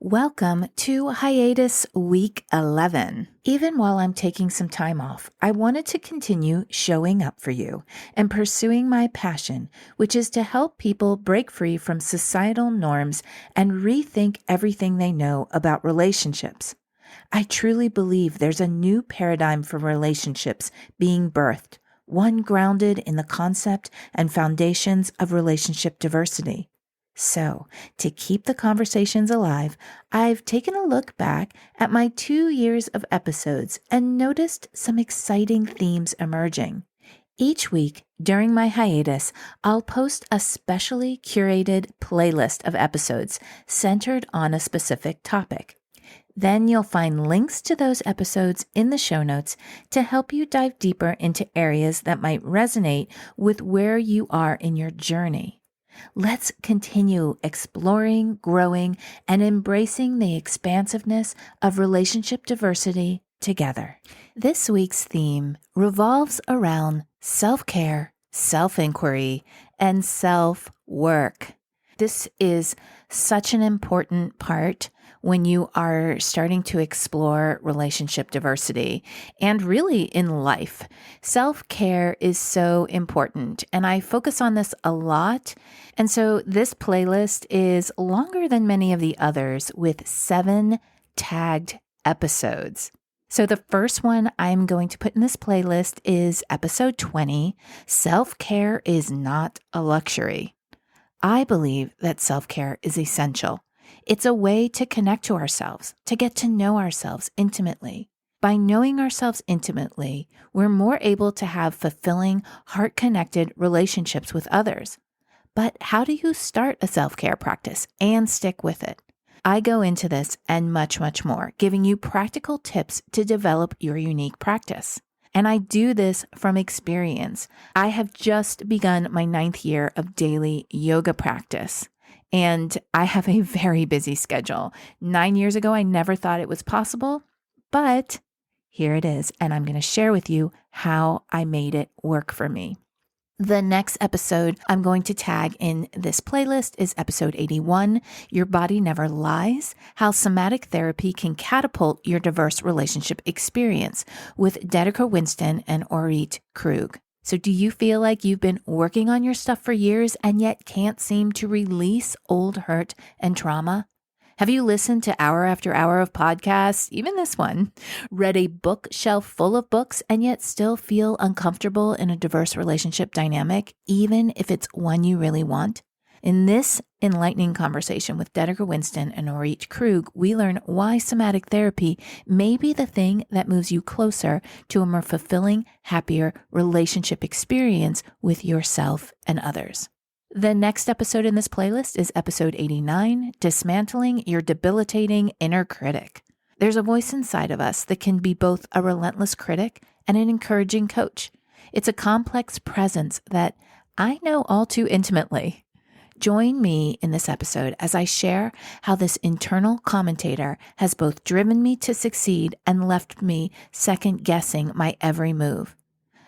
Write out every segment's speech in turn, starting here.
Welcome to Hiatus Week 11. Even while I'm taking some time off, I wanted to continue showing up for you and pursuing my passion, which is to help people break free from societal norms and rethink everything they know about relationships. I truly believe there's a new paradigm for relationships being birthed, one grounded in the concept and foundations of relationship diversity. So, to keep the conversations alive, I've taken a look back at my 2 years of episodes and noticed some exciting themes emerging. Each week during my hiatus, I'll post a specially curated playlist of episodes centered on a specific topic. Then you'll find links to those episodes in the show notes to help you dive deeper into areas that might resonate with where you are in your journey. Let's continue exploring, growing, and embracing the expansiveness of relationship diversity together. This week's theme revolves around self-care, self-inquiry, and self-work. This is such an important part when you are starting to explore relationship diversity and really in life. Self-care is so important, and I focus on this a lot. And so this playlist is longer than many of the others with 7 tagged episodes. So the first one I'm going to put in this playlist is episode 20, Self-Care is Not a Luxury. I believe that self-care is essential. It's a way to connect to ourselves, to get to know ourselves intimately. By knowing ourselves intimately, we're more able to have fulfilling, heart-connected relationships with others. But how do you start a self-care practice and stick with it? I go into this and much, much more, giving you practical tips to develop your unique practice. And I do this from experience. I have just begun my 9th year of daily yoga practice, and I have a very busy schedule. 9 years ago, I never thought it was possible, but here it is, and I'm going to share with you how I made it work for me. The next episode I'm going to tag in this playlist is episode 81, Your Body Never Lies, How Somatic Therapy Can Catapult Your Diverse Relationship Experience with Dedeker Winston and Orit Krug. So do you feel like you've been working on your stuff for years and yet can't seem to release old hurt and trauma? Have you listened to hour after hour of podcasts, even this one, read a bookshelf full of books and yet still feel uncomfortable in a diverse relationship dynamic, even if it's one you really want? In this enlightening conversation with Dedeker Winston and Orit Krug, we learn why somatic therapy may be the thing that moves you closer to a more fulfilling, happier relationship experience with yourself and others. The next episode in this playlist is episode 89, Dismantling Your Debilitating Inner Critic. There's a voice inside of us that can be both a relentless critic and an encouraging coach. It's a complex presence that I know all too intimately. Join me in this episode as I share how this internal commentator has both driven me to succeed and left me second-guessing my every move.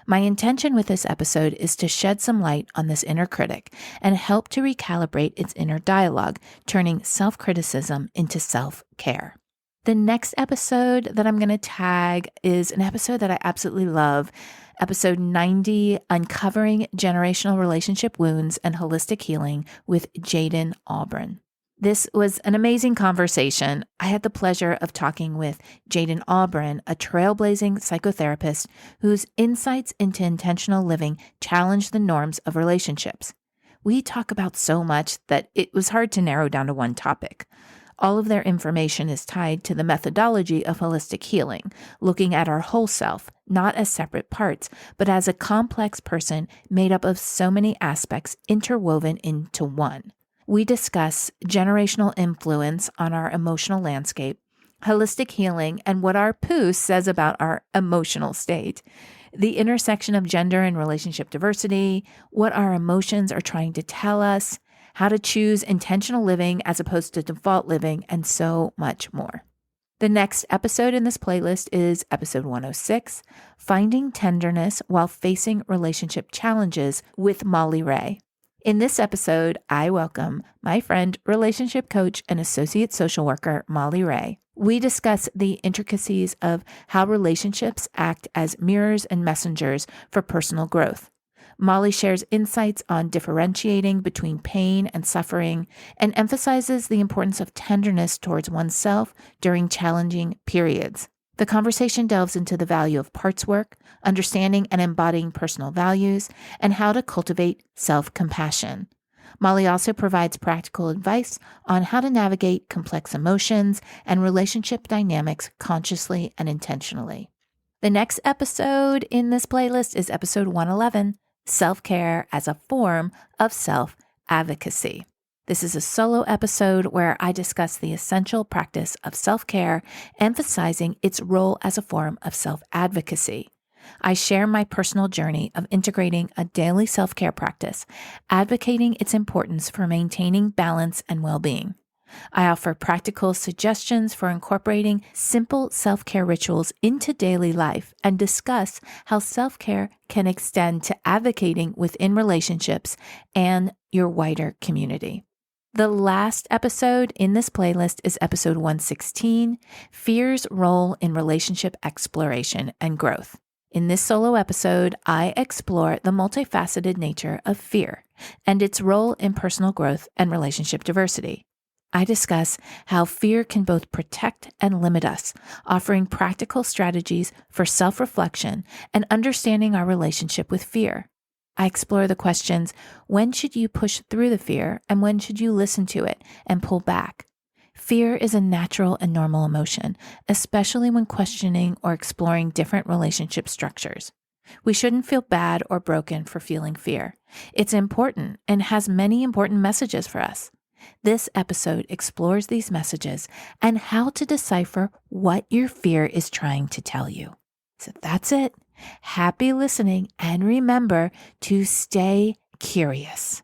My intention with this episode is to shed some light on this inner critic and help to recalibrate its inner dialogue, turning self-criticism into self-care. The next episode that I'm going to tag is an episode that I absolutely love, episode 90, Uncovering Generational Relationship Wounds and Holistic Healing with Jaden Albrin. This was an amazing conversation. I had the pleasure of talking with Jaden Albrin, a trailblazing psychotherapist whose insights into intentional living challenge the norms of relationships. We talk about so much that it was hard to narrow down to one topic. All of their information is tied to the methodology of holistic healing, looking at our whole self, not as separate parts, but as a complex person made up of so many aspects interwoven into one. We discuss generational influence on our emotional landscape, holistic healing, and what our poo says about our emotional state, the intersection of gender and relationship diversity, what our emotions are trying to tell us, how to choose intentional living as opposed to default living, and so much more. The next episode in this playlist is episode 106, Finding Tenderness While Facing Relationship Challenges with Molly Ray. In this episode, I welcome my friend, relationship coach, and associate social worker, Molly Ray. We discuss the intricacies of how relationships act as mirrors and messengers for personal growth. Molly shares insights on differentiating between pain and suffering and emphasizes the importance of tenderness towards oneself during challenging periods. The conversation delves into the value of parts work, understanding and embodying personal values, and how to cultivate self-compassion. Molly also provides practical advice on how to navigate complex emotions and relationship dynamics consciously and intentionally. The next episode in this playlist is episode 111, Self-Care as a Form of Self-Advocacy. This is a solo episode where I discuss the essential practice of self-care, emphasizing its role as a form of self-advocacy. I share my personal journey of integrating a daily self-care practice, advocating its importance for maintaining balance and well-being. I offer practical suggestions for incorporating simple self-care rituals into daily life and discuss how self-care can extend to advocating within relationships and your wider community. The last episode in this playlist is episode 116, Fear's Role in Relationship Exploration and Growth. In this solo episode, I explore the multifaceted nature of fear and its role in personal growth and relationship diversity. I discuss how fear can both protect and limit us, offering practical strategies for self-reflection and understanding our relationship with fear. I explore the questions, when should you push through the fear and when should you listen to it and pull back? Fear is a natural and normal emotion, especially when questioning or exploring different relationship structures. We shouldn't feel bad or broken for feeling fear. It's important and has many important messages for us. This episode explores these messages and how to decipher what your fear is trying to tell you. So that's it. Happy listening, and remember to stay curious.